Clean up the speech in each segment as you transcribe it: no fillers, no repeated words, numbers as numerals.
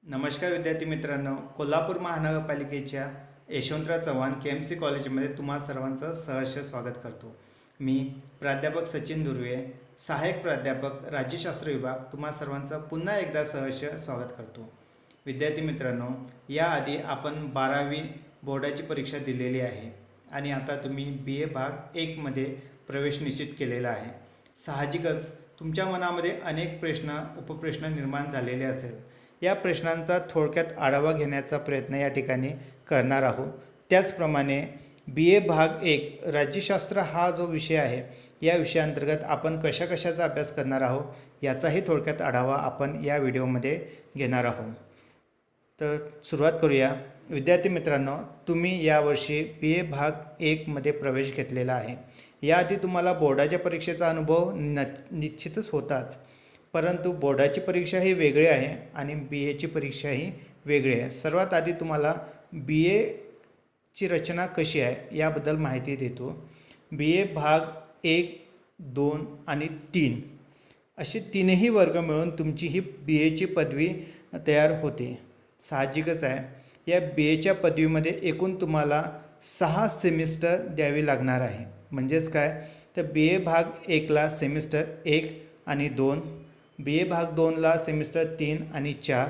नमस्कार विद्यार्थी मित्रांनो, कोल्हापूर महानगरपालिकेच्या यशवंतराव चव्हाण KMC कॉलेजमध्ये तुम्हा सर्वांचं सहर्ष स्वागत करतो। मी प्राध्यापक सचिन दुर्वे, सहाय्यक प्राध्यापक राज्यशास्त्र विभाग तुम्हा सर्वांचं पुन्हा एकदा सहर्ष स्वागत करतो। विद्यार्थी मित्रांनो, याआधी आपण 12वी बोर्डाची परीक्षा दिलेली आहे आणि आता तुम्ही BA भाग 1 मध्ये प्रवेश निश्चित केलेला आहे। साहजिकच तुमच्या मनामध्ये अनेक प्रश्न उपप्रश्न निर्माण झालेले असेल। या प्रश्नांचा थोडक्यात आढावा घेण्याचा प्रयत्न या ठिकाणी करणार आहोत। त्याचप्रमाणे BA भाग 1 राज्यशास्त्र हा जो विषय आहे, या विषयाअंतर्गत आपण कशाचा अभ्यास करणार आहोत याचाही थोडक्यात आढावा आपण या व्हिडिओमध्ये घेणार आहोत। तर सुरुवात करूया। विद्यार्थी मित्रांनो, तुम्ही यावर्षी BA भाग 1 मध्ये प्रवेश घेतलेला आहे। याआधी तुम्हाला बोर्डाच्या परीक्षेचा अनुभव निश्चितच होताच, परंतु बोर्डाची परीक्षा ही वेगळी आहे आणि BAची परीक्षा ही वेगळी आहे। सर्वात आधी तुम्हाला BAची रचना कशी आहे याबद्दल माहिती देतो। BA भाग 1, 2 आणि 3 असे तीनही वर्ग मिळून तुमची ही BAची पदवी तयार होते। साहजिकच आहे, या BAच्या पदवीमध्ये एकूण तुम्हाला 6 सेमिस्टर द्यावी लागणार आहे। म्हणजेच काय, तर BA भाग 1ला सेमिस्टर 1 आणि 2, BA भाग 2ला सेमिस्टर 3 आणि 4,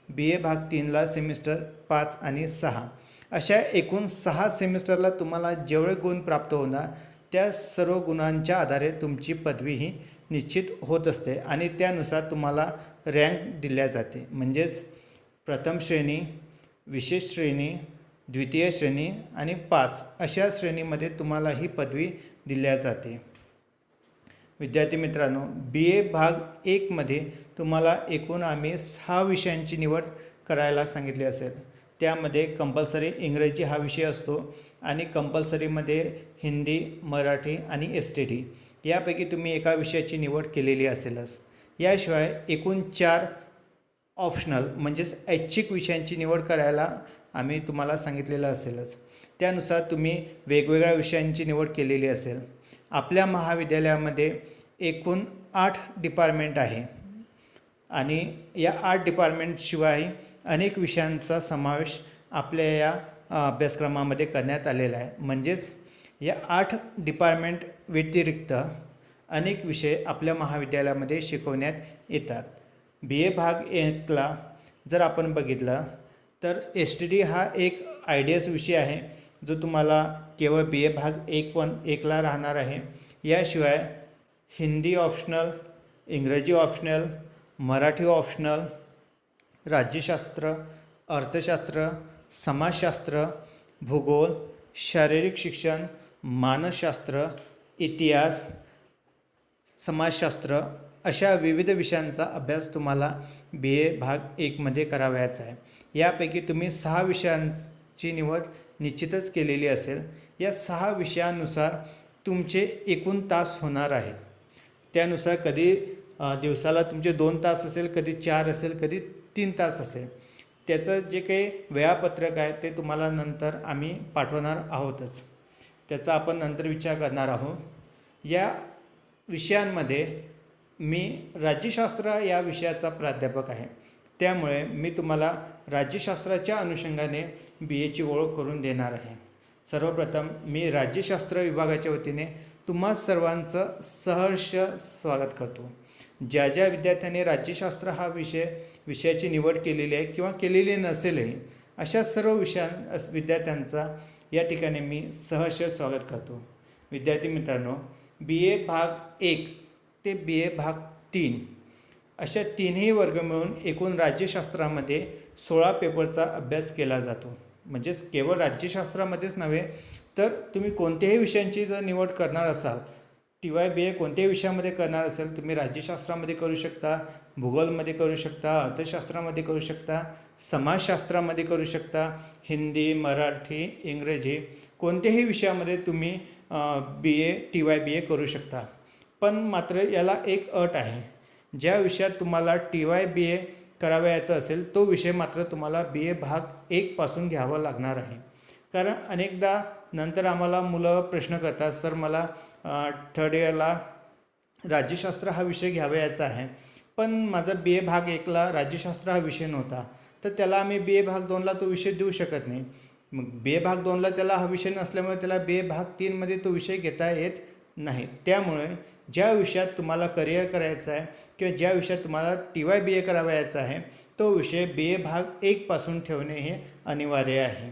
BA भाग 3ला सेमिस्टर 5 आणि 6 अशा एकूण 6 सेमिस्टरला तुम्हाला जेवढे गुण प्राप्त होणार त्या सर्व गुणांच्या आधारे तुमची पदवी ही निश्चित होत असते आणि त्यानुसार तुम्हाला रँक दिल्या जाते। म्हणजेच प्रथम श्रेणी, विशेष श्रेणी, द्वितीय श्रेणी आणि पास अशा श्रेणीमध्ये तुम्हाला ही पदवी दिल्या जाते। विद्यार्थी मित्रांनो, BA भाग 1 मध्ये तुम्हाला एकूण आम्ही 6 विषयांची निवड करायला सांगितली असेल। त्यामध्ये कंपल्सरी इंग्रजी हा विषय असतो आणि कंपल्सरीमध्ये हिंदी, मराठी आणि STD यापैकी तुम्ही एका विषयाची निवड केलेली असेलच। याशिवाय एकूण 4 ऑप्शनल म्हणजेच ऐच्छिक विषयांची निवड करायला आम्ही तुम्हाला सांगितलेलं असेलच। त्यानुसार तुम्ही वेगवेगळ्या विषयांची निवड केलेली असेल। आपल्या महाविद्यालयामध्ये एकूण 8 डिपार्टमेंट आहे आणि या 8 डिपार्टमेंटशिवाय अनेक विषयांचा समावेश आपल्या या अभ्यासक्रमामध्ये करण्यात आलेला आहे। म्हणजेच या 8 डिपार्टमेंट व्यतिरिक्त अनेक विषय आपल्या महाविद्यालयामध्ये शिकवण्यात येतात। BA भाग 1ला जर आपण बघितलं तर STD हा एक IDS विषय आहे, जो तुम्हाला केवळ BA भाग 1ला राहणार आहे। याशिवाय हिंदी ऑप्शनल, इंग्रजी ऑप्शनल, मराठी ऑप्शनल, राज्यशास्त्र, अर्थशास्त्र, समाजशास्त्र, भूगोल, शारीरिक शिक्षण, मानसशास्त्र, इतिहास, समाजशास्त्र अशा विविध विषयांचा अभ्यास तुम्हाला BA भाग 1 मध्ये करावयाचा आहे। यापैकी तुम्ही 6 विषयांची निवड निश्चितच केलेली असेल। या 6 विषयानुसार तुमचे एकूण तास होणार आहे। त्यानुसार कधी दिवसाला तुमचे 2 तास असेल, कधी 4 असेल, कधी 3 तास असेल। त्याचं जे काही वेळापत्रक आहे ते तुम्हाला नंतर आम्ही पाठवणार आहोतच, त्याचा आपण नंतर विचार करणार आहोत। या विषयांमध्ये मी राज्यशास्त्र या विषयाचा प्राध्यापक आहे, त्यामुळे मी तुम्हाला राज्यशास्त्राच्या अनुषंगाने BAची ओळख करून देणार आहे। सर्वप्रथम मी राज्यशास्त्र विभागाच्या वतीने तुम्हा सर्वांचं सहर्ष स्वागत करतो। ज्या ज्या विद्यार्थ्यांनी राज्यशास्त्र हा विषयाची निवड केलेली आहे किंवा केलेली नसेलही, अशा सर्व विद्यार्थ्यांचा या ठिकाणी मी सहर्ष स्वागत करतो। विद्यार्थी मित्रांनो, BA भाग 1 ते BA भाग 3 अशा तीनही वर्ग मिळून एकूण राज्यशास्त्रामध्ये 16 पेपरचा अभ्यास केला जातो। म्हणजेच केवळ राज्यशास्त्रामध्येच नव्हे, तर तुम्ही कोणत्याही विषयांची जर निवड करणार असाल, TYBA कोणत्याही विषयामध्ये करणार असेल, तुम्ही राज्यशास्त्रामध्ये करू शकता, भूगोलमध्ये करू शकता, अर्थशास्त्रामध्ये करू शकता, समाजशास्त्रामध्ये करू शकता, हिंदी, मराठी, इंग्रजी कोणत्याही विषयामध्ये तुम्ही TYBA करू शकता। पण मात्र याला एक अट आहे, ज्या विषयात तुम्हाला TYBA करावयाचं असेल तो विषय मात्र तुम्हाला BA भाग 1 पासून घ्यावा लागणार आहे। कारण अनेकदा नंतर आम्हाला मुलं प्रश्न करतात, सर मला 3rd इयरला राज्यशास्त्र हा विषय घ्यावयाचा आहे, पण माझा BA भाग 1ला राज्यशास्त्र हा विषय नव्हता, तर त्याला आम्ही BA भाग 2ला तो विषय देऊ शकत नाही. मग BA भाग 2ला त्याला हा विषय नसल्यामुळे त्याला BA भाग 3मध्ये तो विषय घेता येत नाही. त्यामुळे ज्या विषयात तुम्हाला करिअर करायचं आहे किंवा ज्या विषयात तुम्हाला TYBA करावयाचा आहे तो विषय BA भाग 1पासून ठेवणे हे अनिवार्य आहे.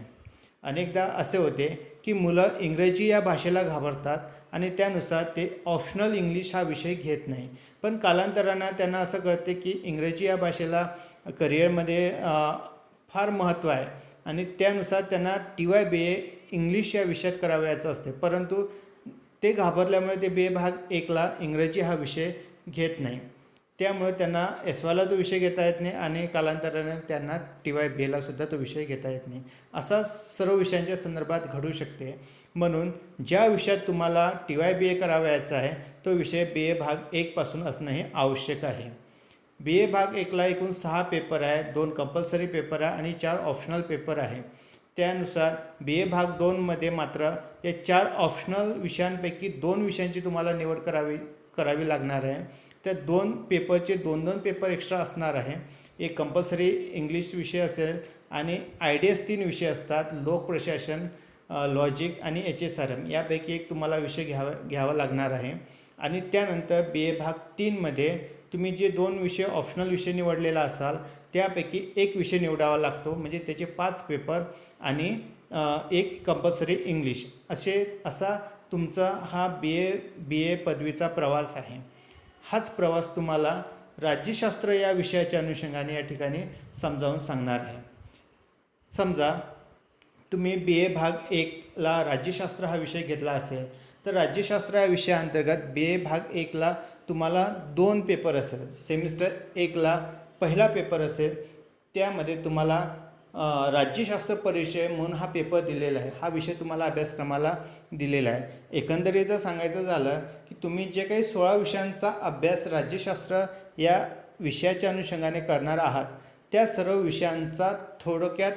अनेकदा असे होते की मुलं इंग्रजी या भाषेला घाबरतात आणि त्यानुसार ते ऑप्शनल इंग्लिश हा विषय घेत नाही. पण कालांतरानं त्यांना असं कळते की इंग्रजी या भाषेला करिअरमध्ये फार महत्त्व आहे आणि त्यानुसार त्यांना TYBA इंग्लिश या विषयात करावयाचं असते. परंतु ते घाबरल्यामुळे ते BA भाग 1ला इंग्रजी हा विषय घेत नाही. त्यामुळे त्यांना SYला तो विषय घेता येत नाही आणि कालांतराने त्यांना TYBAला सुद्धा तो विषय घेता येत नाही. असा सर्व विषयांच्या संदर्भात घडू शकते. म्हणून ज्या विषयात तुम्हाला TYBA करावयाचा आहे तो विषय BA भाग 1पासून असणं हे आवश्यक आहे. BA भाग 1ला एकूण 6 पेपर आहे, 2 कंपल्सरी पेपर आहे आणि 4 ऑप्शनल पेपर आहे. त्यानुसार BA भाग 2मध्ये मात्र या 4 ऑप्शनल विषयांपैकी 2 विषयांची तुम्हाला निवड करावी लागणार आहे. त्या 2 पेपरचे 2 पेपर एक्स्ट्रा असणार आहे. एक कंपल्सरी इंग्लिश विषय असेल आणि IDS 3 विषय असतात, लोक प्रशासन, लॉजिक आणि HSRM यापैकी एक तुम्हाला विषय घ्यावा लागणार आहे. आणि त्यानंतर BA भाग 3मध्ये तुम्ही जे 2 विषय ऑप्शनल विषय निवडलेला असाल त्यापैकी एक विषय निवडावा लागतो. म्हणजे त्याचे 5 पेपर आणि एक कंपल्सरी इंग्लिश असा तुमचा हा BA पदवीचा प्रवास आहे. हाच प्रवास तुम्हाला राज्यशास्त्र या विषयाच्या अनुषंगाने या ठिकाणी समजावून सांगणार आहे. समजा तुम्ही BA भाग 1ला राज्यशास्त्र हा विषय घेतला असेल तर राज्यशास्त्र या विषयाअंतर्गत BA भाग 1ला तुम्हाला 2 पेपर असेल. सेमिस्टर 1ला पहिला पेपर असेल, त्यामध्ये तुम्हाला राज्यशास्त्र परिचय म्हणून हा पेपर दिलेला आहे. हा विषय तुम्हाला अभ्यासक्रमाला दिलेला आहे. एकंदरीत जर सांगायचं झालं की तुम्ही जे काही 16 विषयांचा अभ्यास राज्यशास्त्र या विषयाच्या अनुषंगाने करणार आहात त्या सर्व विषयांचा थोडक्यात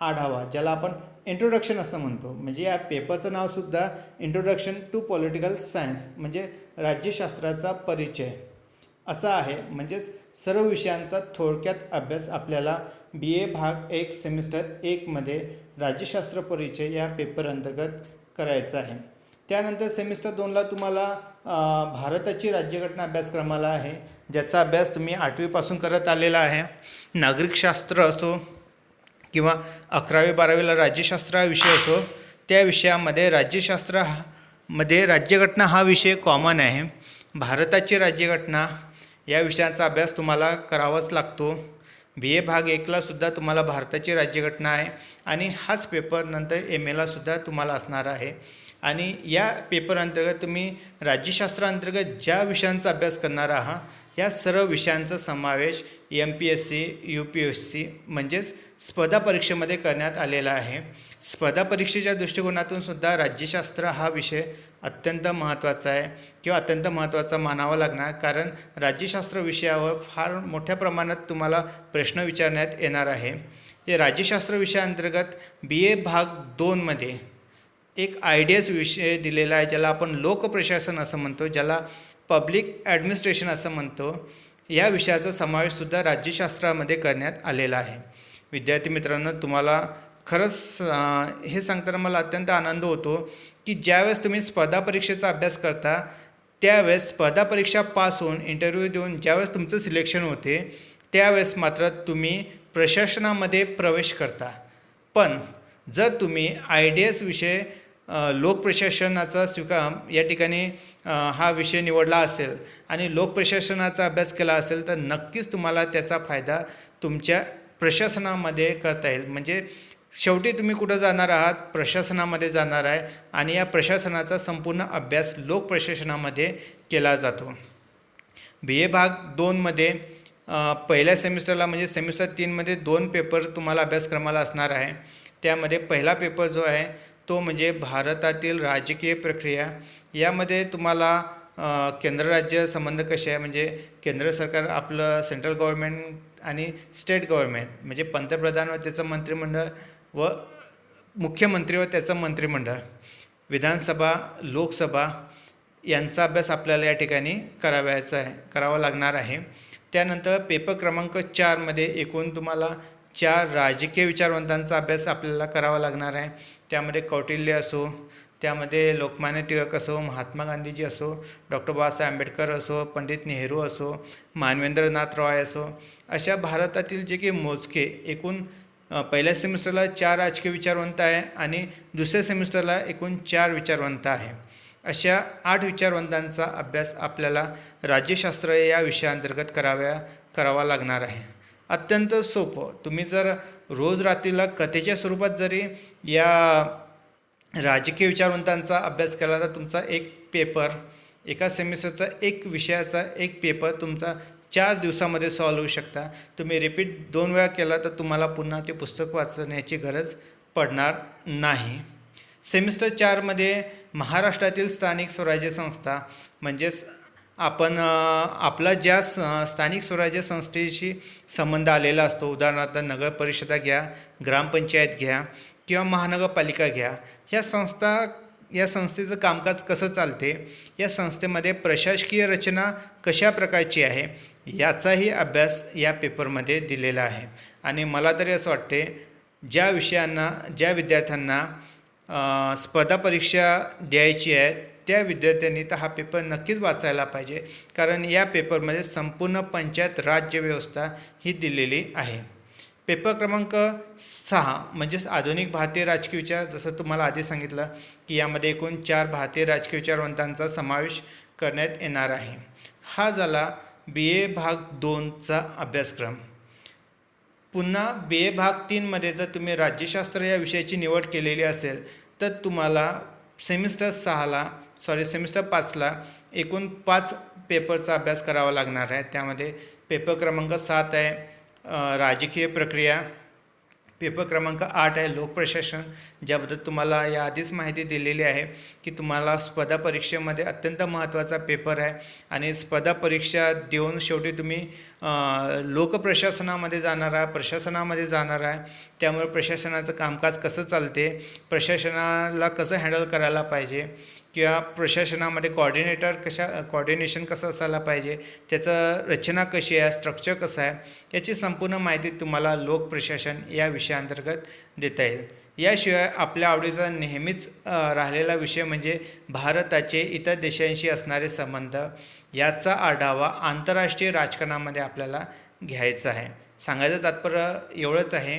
आढावा, ज्याला आपण इंट्रोडक्शन असं म्हणतो, म्हणजे या पेपरचं नावसुद्धा इंट्रोडक्शन टू पॉलिटिकल सायन्स म्हणजे राज्यशास्त्राचा परिचय असा आहे. म्हणजेच सर्व विषयांचा थोडक्यात अभ्यास आपल्याला BA भाग 1 सेमिस्टर 1मध्ये राज्यशास्त्र परिचय या पेपर अंतर्गत करायचा आहे. त्यानंतर सेमिस्टर 2ला तुम्हाला भारताची राज्यघटना अभ्यासक्रमाला आहे, ज्याचा अभ्यास तुम्ही 8वीपासून करत आलेला आहे. नागरिकशास्त्र असो किंवा 11वी-12वीला राज्यशास्त्र हा विषय असो, त्या विषयामध्ये राज्यशास्त्रामध्ये राज्यघटना हा विषय कॉमन आहे. भारताची राज्यघटना या विषयाचा अभ्यास तुम्हाला करावाच लागतो. BA भाग 1ला सुद्धा तुम्हाला भारताची राज्यघटना आहे आणि हाच पेपर नंतर MAला सुद्धा तुम्हाला असणार आहे. आणि या पेपर अंतर्गत तुम्ही राज्यशास्त्राअंतर्गत ज्या विषयांचा अभ्यास करणार आहात या सर्व विषयांचा समावेश MPSC UPSC म्हणजेच स्पर्धा परीक्षेमध्ये करण्यात आलेला आहे. स्पर्धा परीक्षेच्या दृष्टिकोनातून सुद्धा राज्यशास्त्र हा विषय अत्यंत महत्त्वाचा आहे किंवा अत्यंत महत्त्वाचा मानावा लागणार, कारण राज्यशास्त्र विषयावर फार मोठ्या प्रमाणात तुम्हाला प्रश्न विचारण्यात येणार आहे. या राज्यशास्त्र विषयाअंतर्गत BA भाग 2मध्ये एक IDS विषय दिलेला आहे, ज्याला आपण लोकप्रशासन असं म्हणतो, ज्याला पब्लिक ॲडमिनिस्ट्रेशन असं म्हणतो. या विषयाचा समावेशसुद्धा राज्यशास्त्रामध्ये करण्यात आलेला आहे. विद्यार्थी मित्रांनो, तुम्हाला खरंच हे सांगताना मला अत्यंत आनंद होतो की ज्यावेळेस तुम्ही स्पर्धा परीक्षेचा अभ्यास करता त्यावेळेस स्पर्धा परीक्षा पास होऊन इंटरव्ह्यू देऊन ज्यावेळेस तुमचं सिलेक्शन होते त्यावेळेस मात्र तुम्ही प्रशासनामध्ये प्रवेश करता. पण जर तुम्ही IDS विषय लोकप्रशासनाचा या ठिकाणी हा विषय निवडला असेल आणि लोकप्रशासनाचा अभ्यास केला असेल तर नक्कीच तुम्हाला त्याचा फायदा तुमच्या प्रशासनामध्ये करता येईल. म्हणजे शेवटी तुम्ही कुठं जाणार आहात? प्रशासनामध्ये जाणार आहे आणि या प्रशासनाचा संपूर्ण अभ्यास लोकप्रशासनामध्ये केला जातो. BA भाग 2मध्ये पहिल्या सेमिस्टरला म्हणजे सेमिस्टर 3मध्ये 2 पेपर तुम्हाला अभ्यासक्रमाला असणार आहे. त्यामध्ये पहिला पेपर जो आहे तो म्हणजे भारतातील राजकीय प्रक्रिया. यामध्ये तुम्हाला केंद्र राज्य संबंध कसे आहे, म्हणजे केंद्र सरकार आपलं सेंट्रल गव्हर्नमेंट आणि स्टेट गव्हर्नमेंट म्हणजे पंतप्रधान व त्याचं मंत्रिमंडळ व मुख्यमंत्री व त्याचं मंत्रिमंडळ, विधानसभा, लोकसभा यांचा अभ्यास आपल्याला या ठिकाणी करावा लागणार आहे. त्यानंतर पेपर क्रमांक 4मध्ये एकूण तुम्हाला 4 राजकीय विचारवंतांचा अभ्यास आपल्याला करावा लागणार आहे. त्यामध्ये कौटिल्य असो, त्यामध्ये लोकमान्य टिळक असो, महात्मा गांधीजी असो, डॉक्टर बाबासाहेब आंबेडकर असो, पंडित नेहरू असो, मानवेंद्रनाथ रॉय असो, अशा भारतातील जे काही मोजके एकूण पहिल्या सेमिस्टरला 4 राजकीय विचारवंत आहे आणि दुसऱ्या सेमिस्टरला एकूण 4 विचारवंत आहे. अशा 8 विचारवंतांचा अभ्यास आपल्याला राज्यशास्त्र या विषयाअंतर्गत करावा लागणार आहे. अत्यंत सोपं. तुम्ही जर रोज रात्रीला कथेच्या स्वरूपात जरी या राजकीय विचारवंतांचा अभ्यास केला तर तुमचा एक पेपर, एका सेमिस्टरचा एक विषयाचा एक पेपर तुमचा 4 दिवसामध्ये सॉल्व्ह होऊ शकता. तुम्ही रिपीट 2 वेळा केला तर तुम्हाला पुन्हा ते पुस्तक वाचण्याची गरज पडणार नाही. सेमिस्टर 4मध्ये महाराष्ट्रातील स्थानिक स्वराज्य संस्था म्हणजेच आपण आपला ज्या स्थानिक स्वराज्य संस्थेशी संबंध आलेला असतो, उदाहरणार्थ नगर परिषदा घ्या, ग्रामपंचायत घ्या किंवा महानगरपालिका घ्या, या संस्थेचं कामकाज कसं चालते, या संस्थेमध्ये प्रशासकीय रचना कशा प्रकारची आहे याचाही अभ्यास या पेपरमध्ये दिलेला आहे. आणि मला तरी असं वाटते ज्या विद्यार्थ्यांना स्पर्धा परीक्षा द्यायची आहे त्या विद्यार्थ्यांनी तर हा पेपर नक्कीच वाचायला पाहिजे, कारण या पेपरमध्ये संपूर्ण पंचायत राज्य व्यवस्था ही दिलेली आहे. पेपर क्रमांक 6 म्हणजेच आधुनिक भारतीय राजकीय विचार, जसं तुम्हाला आधी सांगितलं की यामध्ये एकूण 4 भारतीय राजकीय विचारवंतांचा समावेश करण्यात येणार आहे. हा झाला BA भाग 2चा अभ्यासक्रम. पुन्हा BA भाग 3मध्ये जर तुम्ही राज्यशास्त्र या विषयाची निवड केलेली असेल तर तुम्हाला सेमिस्टर 5ला एकूण 5 पेपरचा अभ्यास करावा लागणार आहे. त्यामध्ये पेपर क्रमांक 7 आहे राजकीय प्रक्रिया, पेपर क्रमांक 8 आहे लोकप्रशासन, ज्याबद्दल तुम्हाला याआधीच माहिती दिलेली आहे की तुम्हाला स्पर्धा परीक्षेमध्ये अत्यंत महत्त्वाचा पेपर आहे आणि स्पर्धा परीक्षा देऊन शेवटी तुम्ही लोकप्रशासनामध्ये प्रशासनामध्ये जाणार आहे. त्यामुळे प्रशासनाचं कामकाज कसं चालते, प्रशासनाला कसं हँडल करायला पाहिजे किंवा प्रशासनामध्ये कॉर्डिनेशन कसं असायला पाहिजे, त्याचं रचना कशी आहे, स्ट्रक्चर कसं आहे, याची संपूर्ण माहिती तुम्हाला लोकप्रशासन या विषयाअंतर्गत देता येईल. याशिवाय आपल्या आवडीचा नेहमीच राहिलेला विषय म्हणजे भारताचे इतर देशांशी असणारे संबंध, याचा आढावा आंतरराष्ट्रीय राजकारणामध्ये आपल्याला घ्यायचा आहे. सांगायचं तात्पर्य एवढंच आहे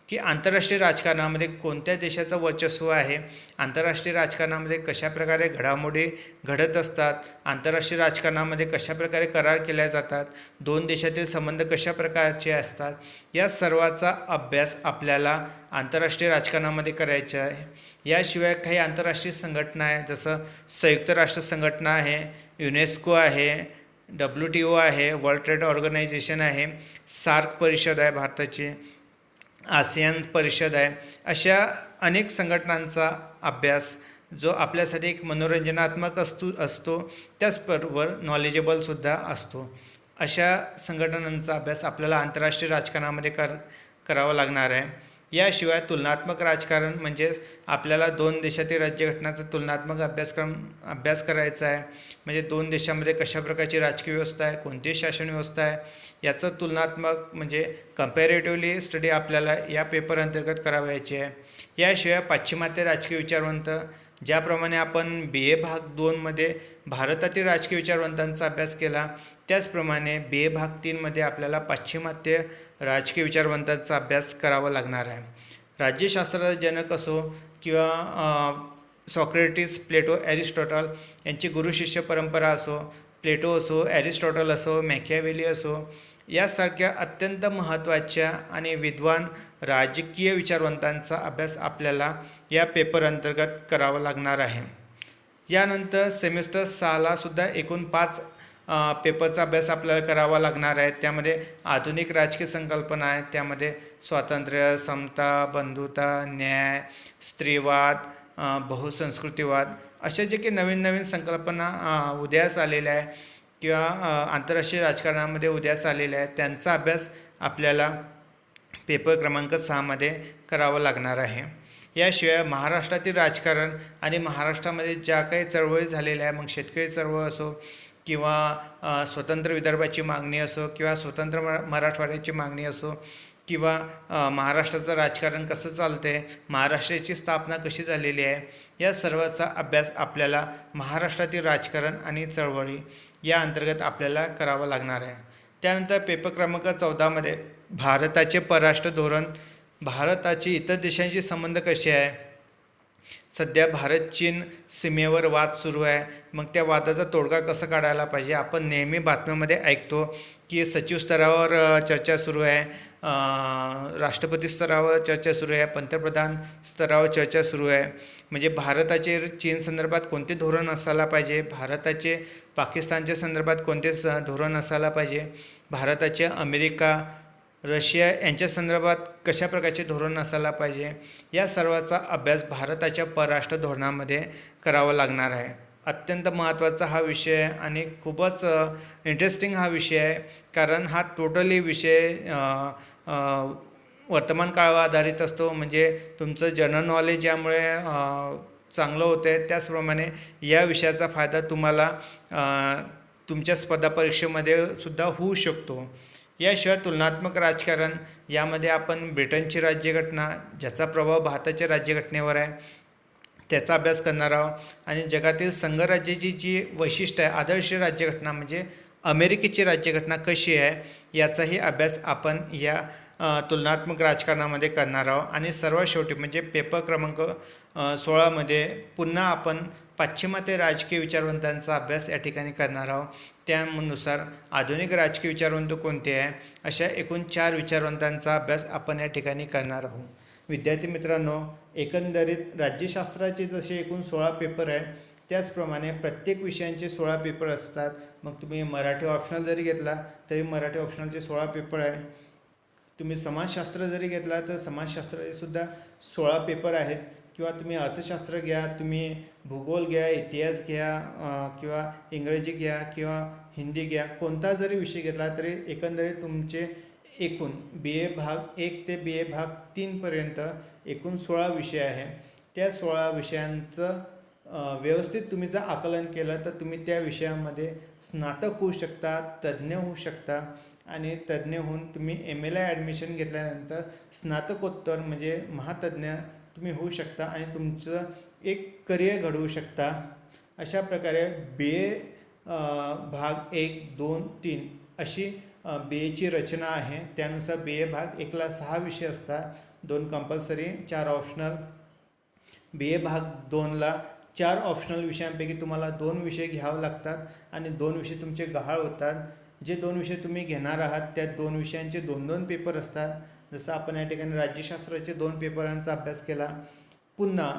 की आंतरराष्ट्रीय राजकारणामध्ये कोणत्या देशाचं वर्चस्व आहे, आंतरराष्ट्रीय राजकारणामध्ये कशाप्रकारे घडामोडी घडत असतात, आंतरराष्ट्रीय राजकारणामध्ये कशाप्रकारे करार केले जातात, 2 देशातील संबंध कशा प्रकारचे असतात, या सर्वाचा अभ्यास आपल्याला आंतरराष्ट्रीय राजकारणामध्ये करायचा आहे. याशिवाय काही आंतरराष्ट्रीय संघटना आहे, जसं संयुक्त राष्ट्र संघटना आहे, युनेस्को आहे, WTO आहे, वर्ल्ड ट्रेड ऑर्गनायझेशन आहे, सार्क परिषद आहे भारताची, आसियान परिषद आहे. अशा अनेक संघटनांचा अभ्यास जो आपल्यासाठी एक मनोरंजनात्मक असतो त्याचबरोबर नॉलेजेबलसुद्धा असतो. अशा संघटनांचा अभ्यास आपल्याला आंतरराष्ट्रीय राजकारणामध्ये करावा लागणार आहे. याशिवाय तुलनात्मक राजकारण म्हणजेच आपल्याला 2 देशातील राज्यघटनाचा तुलनात्मक अभ्यास करायचा आहे. म्हणजे 2 देशामध्ये कशा प्रकारची राजकीय व्यवस्था आहे, कोणती शासन व्यवस्था आहे, याचं तुलनात्मक म्हणजे कंपॅरेटिव्हली स्टडी आपल्याला या पेपर अंतर्गत करावयाची आहे. याशिवाय पाश्चिमात्य राजकीय विचारवंत, ज्याप्रमाणे आपण BA भाग 2मध्ये भारतातील राजकीय विचारवंतांचा अभ्यास केला, त्याचप्रमाणे BA भाग 3मध्ये आपल्याला पाश्चिमात्य राजकीय विचारवंतांचा अभ्यास करावा लागणार आहे. राज्यशास्त्राचा जनक असो किंवा सॉक्रेटिस, प्लेटो, ॲरिस्टॉटल यांची गुरुशिष्य परंपरा असो, प्लेटो असो, ॲरिस्टॉटल असो, मॅकियावेली असो, यासारख्या अत्यंत महत्त्वाच्या आणि विद्वान राजकीय विचारवंतांचा अभ्यास आपल्याला या पेपर अंतर्गत करावा लागणार आहे. यानंतर सेमिस्टर 6ला सुद्धा एकूण 5 पेपरचा अभ्यास आपल्याला करावा लागणार आहे. त्यामध्ये आधुनिक राजकीय संकल्पना आहे, त्यामध्ये स्वातंत्र्य, समता, बंधुता, न्याय, स्त्रीवाद, बहुसंस्कृतीवाद अशा जे काही नवीन संकल्पना उदयास आलेल्या आहे किंवा आंतरराष्ट्रीय राजकारणामध्ये उदयास आलेल्या आहेत, त्यांचा अभ्यास आपल्याला पेपर क्रमांक 6मध्ये करावा लागणार आहे. याशिवाय महाराष्ट्रातील राजकारण आणि महाराष्ट्रामध्ये ज्या काही चळवळी झालेल्या आहे, मग शेतकरी चळवळ असो किंवा स्वतंत्र विदर्भाची मागणी असो किंवा स्वतंत्र मराठवाड्याची मागणी असो किंवा महाराष्ट्राचं राजकारण कसं चालतं आहे, महाराष्ट्राची स्थापना कशी झालेली आहे, या सर्वाचा अभ्यास आपल्याला महाराष्ट्रातील राजकारण आणि चळवळी या अंतर्गत आपल्याला करावं लागणार आहे. त्यानंतर पेपर क्रमांक 14मध्ये भारताचे परराष्ट्र धोरण, भारताचे इतर देशांशी संबंध कसे आहे. सध्या भारत चीन सीमेवर वाद सुरू आहे. मग त्या वादाचा तोडगा कसा काढायला पाहिजे. आपण नेहमी बातम्यामध्ये ऐकतो की सचिव स्तरावर चर्चा सुरू आहे, राष्ट्रपती स्तरावर चर्चा सुरू आहे, पंतप्रधान स्तरावर चर्चा सुरू आहे. म्हणजे भारताचे चीन संदर्भात कोणते धोरण असायला पाहिजे, भारताचे पाकिस्तानच्या संदर्भात कोणते धोरण असायला पाहिजे, भारताचे अमेरिका रशिया यांच्या संदर्भात कशा प्रकारचे धोरण असायला पाहिजे, या सर्वाचा अभ्यास भारताच्या परराष्ट्र धोरणामध्ये करावा लागणार आहे. अत्यंत महत्त्वाचा हा विषय आहे आणि खूपच इंटरेस्टिंग हा विषय आहे, कारण हा टोटली विषय वर्तमान काळावर आधारित असतो. म्हणजे तुमचं जनरल नॉलेज यामुळे चांगलं होतं आहे. त्याचप्रमाणे या विषयाचा फायदा तुम्हाला तुमच्या स्पर्धा परीक्षेमध्ये सुद्धा होऊ शकतो. याशिवाय तुलनात्मक राजकारण, यामध्ये आपण ब्रिटनची राज्यघटना ज्याचा प्रभाव भारताच्या राज्यघटनेवर आहे त्याचा अभ्यास करणार आहोत. आणि जगातील संघराज्याची जी वैशिष्ट्य आहे, आदर्श राज्यघटना म्हणजे अमेरिकेची राज्यघटना कशी आहे याचाही अभ्यास आपण या तुलनात्मक राजकारणामध्ये करणार आहोत. आणि सर्वात शेवटी म्हणजे पेपर क्रमांक 16मध्ये पुन्हा आपण पाश्चिमात्य राजकीय विचारवंतांचा अभ्यास या ठिकाणी करणार आहोत. त्यानुसार आधुनिक राजकीय विचारवंत कोणते आहे, अशा एकूण 4 विचारवंतांचा अभ्यास आपण या ठिकाणी करणार आहोत. विद्यार्थी मित्रांनो, एकंदरीत राज्यशास्त्राचे जसे एकूण 16 पेपर आहे, त्याचप्रमाणे प्रत्येक विषयांचे 16 पेपर असतात. मग तुम्ही मराठी ऑप्शनल जरी घेतला तरी मराठी ऑप्शनलचे 16 पेपर आहे. तुम्ही समाजशास्त्र जरी घेतला तर समाजशास्त्राचे सुद्धा 16 पेपर आहेत. किंवा तुम्ही अर्थशास्त्र घ्या, तुम्ही भूगोल घ्या, इतिहास घ्या, किंवा इंग्रजी घ्या किंवा हिंदी घ्या, कोणता जरी विषय घेतला तरी एकंदरीत तुमचे एकूण BA भाग 1 ते BA भाग 3पर्यंत एकूण 16 विषय आहे. त्या 16 विषयांचं व्यवस्थित तुम्ही जर आकलन केलं तर तुम्ही त्या विषयामध्ये स्नातक होऊ शकता, तज्ज्ञ होऊ शकता. आणि तज्ज्ञ होऊन तुम्ही MAला ॲडमिशन घेतल्यानंतर स्नातकोत्तर म्हणजे महातज्ज्ञ तुम्ही होऊ शकता आणि तुमचं एक करिअर घडवू शकता. अशा प्रकारे BA भाग 1, 2, 3 अशी BAची रचना आहे. त्यानुसार BA भाग 1ला 6 विषय असतात, 2 कंपल्सरी, 4 ऑप्शनल. BA भाग 2ला 4 ऑप्शनल विषयांपैकी तुम्हाला 2 विषय घ्यावे लागतात आणि 2 विषय तुमचे गहाळ होतात. जे 2 विषय तुम्ही घेणार आहात त्या 2 विषयांचे 2-2 पेपर असतात. जसं आपण या ठिकाणी राज्यशास्त्राचे 2 पेपरांचा अभ्यास केला. पुन्हा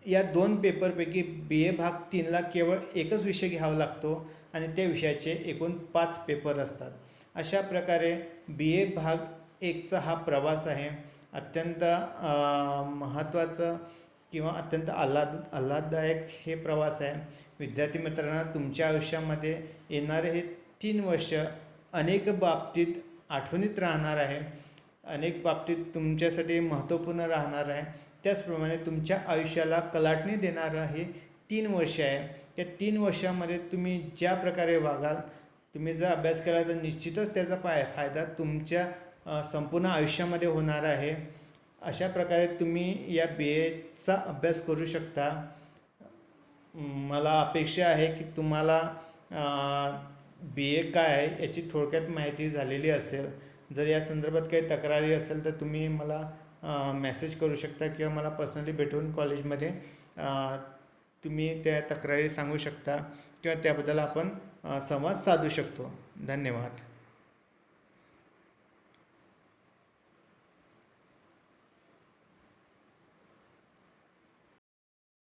या 2 पेपरपैकी BA भाग 3ला केवळ एकच विषय घ्यावा लागतो आणि त्या विषयाचे एकूण 5 पेपर असतात. अशा प्रकारे BA भाग 1चा हा प्रवास आहे. अत्यंत महत्त्वाचं किंवा अत्यंत आल्हाददायक हे प्रवास आहे. विद्यार्थी मित्रांनो, तुमच्या आयुष्यामध्ये येणारे हे 3 वर्ष अनेक बाबतीत आठवणीत राहणार आहे, अनेक बाबतीत तुमच्यासाठी महत्त्वपूर्ण राहणार आहे. त्याचप्रमाणे तुमच्या आयुष्याला कलाटणी देणारं हे 3 वर्ष आहे. त्या 3 वर्षामध्ये तुम्ही ज्या प्रकारे वागाल, तुम्ही जर अभ्यास केला तर निश्चितच त्याचा फायदा तुमच्या संपूर्ण आयुष्यामध्ये होणार आहे. अशा प्रकारे तुम्ही या BAचा अभ्यास करू शकता. मला अपेक्षा आहे की तुम्हाला BA काय आहे याची थोडक्यात माहिती झालेली असेल. जर या संदर्भात काही तक्रारी असेल तर तुम्ही मला मेसेज करू शकता किंवा मला पर्सनली भेटून कॉलेजमध्ये तुम्ही त्या तक्रारी सांगू शकता किंवा त्याबद्दल आपण संवाद साधू शकतो. धन्यवाद.